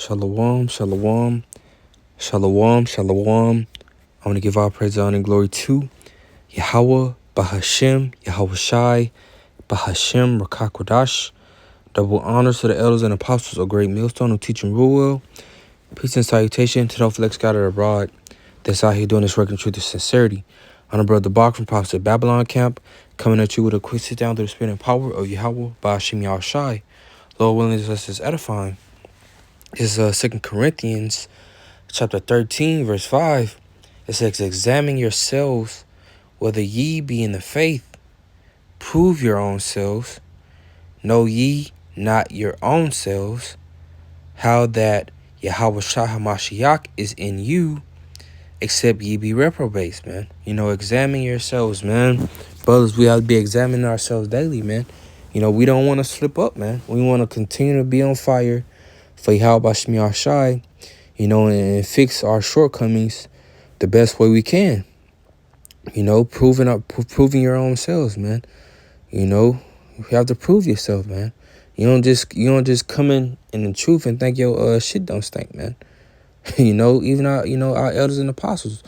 Shalom, shalom, shalom, shalom. I want to give all praise, honor, and glory to Yahweh, Bahashem, Yahweh Shai, Bahashem, Rakakwadash. Double honors to the elders and apostles of Great Millstone who teach and rule well. Peace and salutation to the flex scattered abroad that's out here doing this work in truth and sincerity. I'm the brother Bach from Prophet Babylon Camp, coming at you with a quick sit down through the spirit and power of Yahweh, Bahashem, Yahweh Shai. Lord willing, this is edifying. This is 2 Corinthians chapter 13, verse 5. It says, examine yourselves whether ye be in the faith. Prove your own selves. Know ye not your own selves, how that Yahweh Shah HaMashiach is in you, except ye be reprobates, man. Examine yourselves, man. Brothers, we have to be examining ourselves daily, man. We don't want to slip up, man. We want to continue to be on fire for Yahweh Shai Shai, and fix our shortcomings the best way we can. Proving your own selves, man. You have to prove yourself, man. You don't just come in the truth and think your shit don't stink, man. Even our elders and apostles,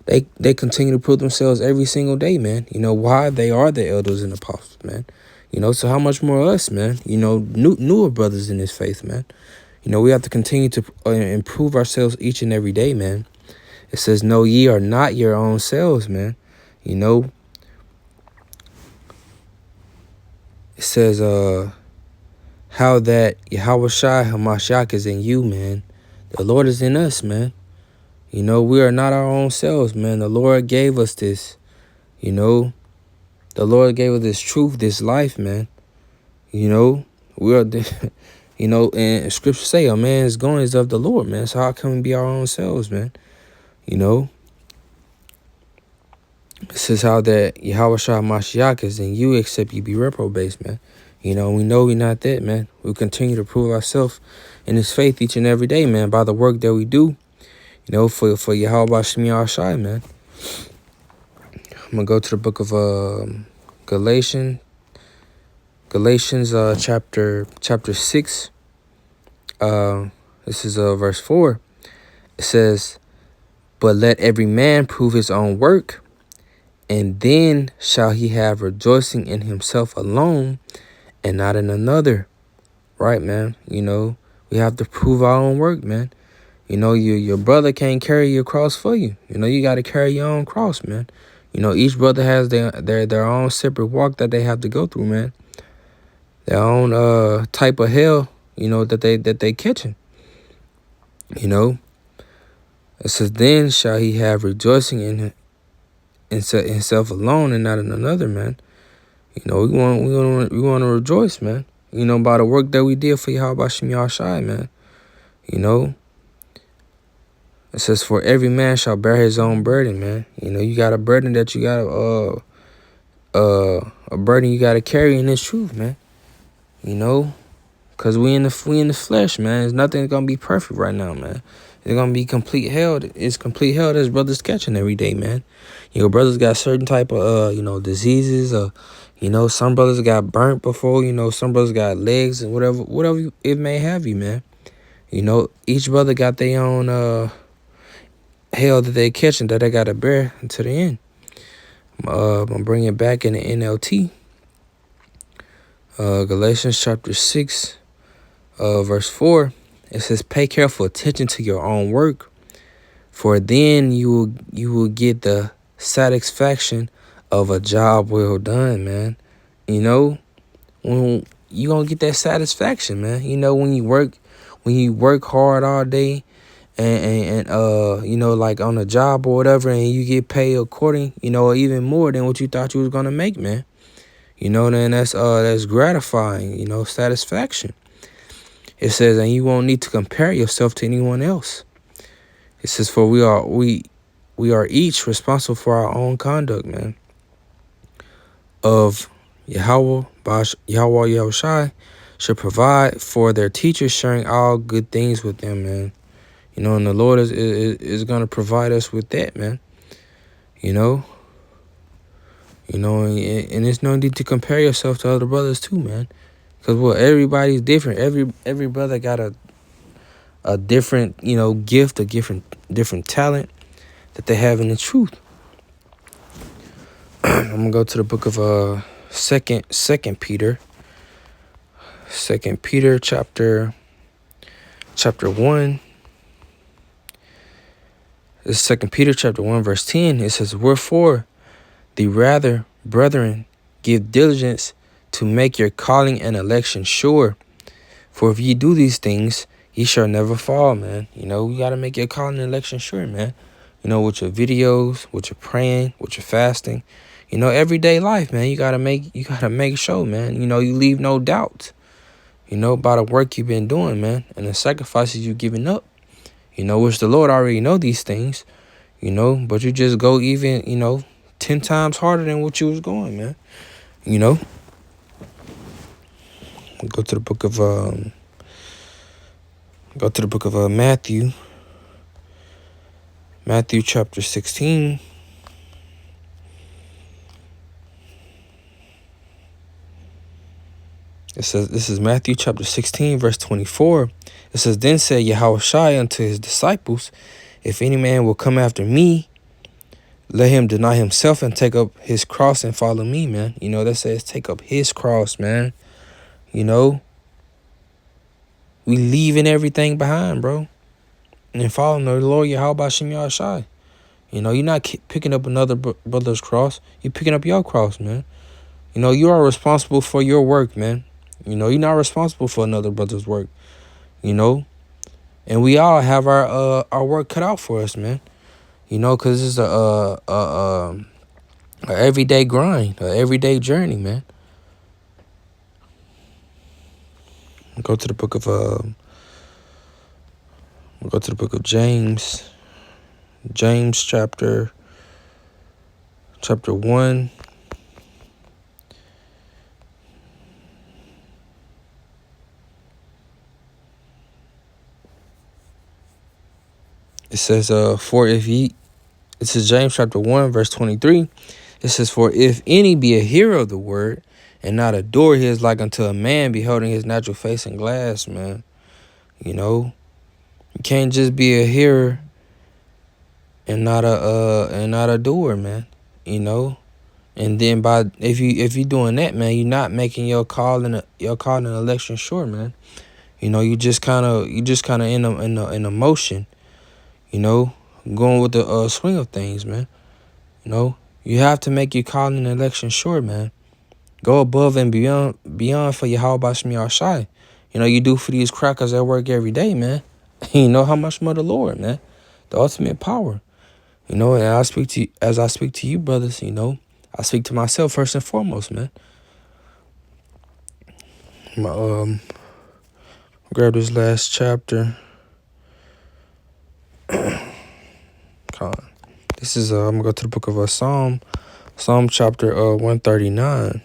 they continue to prove themselves every single day, man. Why? They are the elders and apostles, man. So how much more us, man? Newer brothers in this faith, man. We have to continue to improve ourselves each and every day, man. It says, no, ye are not your own selves, man. It says, how that Yahweh Shai HaMashiach is in you, man. The Lord is in us, man. We are not our own selves, man. The Lord gave us this, The Lord gave us this truth, this life, man. We are, and scripture say a man's going is of the Lord, man. So how can we be our own selves, man? It says how that Yahweh Shah Mashiach is in you, except you be reprobates, man. We know we're not that, man. We continue to prove ourselves in His faith each and every day, man, by the work that we do, for Yahweh Shai Shai, man. I'm going to go to the book of Galatians, chapter 6. This is verse 4. It says, but let every man prove his own work, and then shall he have rejoicing in himself alone and not in another. Right, man? We have to prove our own work, man. Your brother can't carry your cross for you. You got to carry your own cross, man. Each brother has their own separate walk that they have to go through, man. Their own type of hell, that they catching. It says, then shall he have rejoicing in himself alone and not in another, man. We want to rejoice, man. By the work that we did for Yahweh Shai Shai, man. It says, for every man shall bear his own burden, man. You got a burden that you got a burden you got to carry in this truth, man. Because we in the flesh, man. There's nothing gonna be perfect right now, man. It's gonna be complete hell. It's complete hell that's brothers catching every day, man. Brothers got certain type of diseases, some brothers got burnt before, some brothers got legs and whatever it may have you, man. Each brother got their own hell that they catching that they gotta bear until the end. I'm gonna bring it back in the NLT. Galatians chapter 6, verse 4. It says, pay careful attention to your own work, for then you will get the satisfaction of a job well done, man. When you gonna get that satisfaction, man. When you work hard all day and like on a job or whatever, and you get paid according, or even more than what you thought you was gonna make, man. Then that's gratifying, satisfaction. It says, and you won't need to compare yourself to anyone else. It says, for we are each responsible for our own conduct, man. Of Yahweh Shai should provide for their teachers, sharing all good things with them, man. And the Lord is gonna provide us with that, man. And there's no need to compare yourself to other brothers too, man. Because everybody's different. Every brother got a different, gift, a different talent that they have in the truth. I'm gonna go to the book of Second Peter. Second Peter chapter 1. This is 2 Peter chapter 1 verse 10. It says, "Wherefore, the rather, brethren, give diligence to make your calling and election sure. For if ye do these things, ye shall never fall," man. You gotta make your calling and election sure, man. With your videos, with your praying, with your fasting, everyday life, man. You gotta make sure, man. You leave no doubt, by the work you've been doing, man, and the sacrifices you've given up. Which the Lord already know these things, but you just go even, 10 times harder than what you was going, man. Go to the book of Matthew. Matthew chapter 16. It says, this is Matthew chapter 16, verse 24. It says, "Then said Yahushua unto his disciples, If any man will come after me, let him deny himself and take up his cross and follow me," man. That says take up his cross, man. We leaving everything behind, bro, and following the Lord Yahweh Shem Yahushua. You're not picking up another brother's cross. You're picking up your cross, man. You are responsible for your work, man. You're not responsible for another brother's work. And we all have our work cut out for us, man. Because it's a everyday grind, a everyday journey, man. Go to the book of James. James chapter 1. It says, this is James chapter 1, verse 23. It says, "For if any be a hearer of the word, and not a doer, he is like unto a man beholding his natural face in glass," man. You can't just be a hearer and not a doer, man. And then if you doing that, man, you're not making your call and election sure, man. You just kind of in a motion, going with the swing of things, man. You have to make your call and election sure, man. Go above and beyond for Yahweh Shem Yahushua. You do for these crackers at work every day, man. How much more the Lord, man, the ultimate power. And I speak to you, brothers. I speak to myself first and foremost, man. Grab this last chapter. This is I'm gonna go to the book of Psalm chapter 139.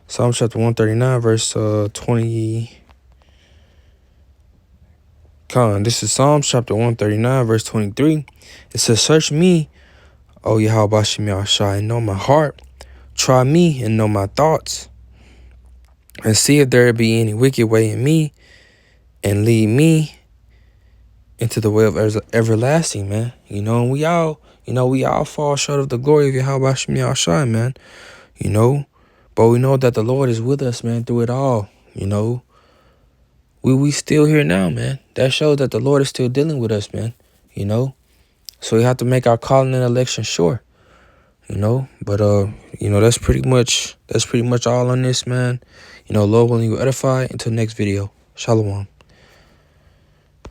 Psalm chapter 139, verse 20. This is Psalm chapter 139, verse 23. It says, "Search me, O Yahweh Shem Yahushua, and know my heart. Try me and know my thoughts, and see if there be any wicked way in me, and lead me into the way of everlasting," man. And we all fall short of the glory of Yahweh Shem Yahushua, man. But we know that the Lord is with us, man, through it all. We still here now, man. That shows that the Lord is still dealing with us, man. So we have to make our calling and election sure. But that's pretty much all on this, man. Lord willing, you edify. Until next video. Shalom.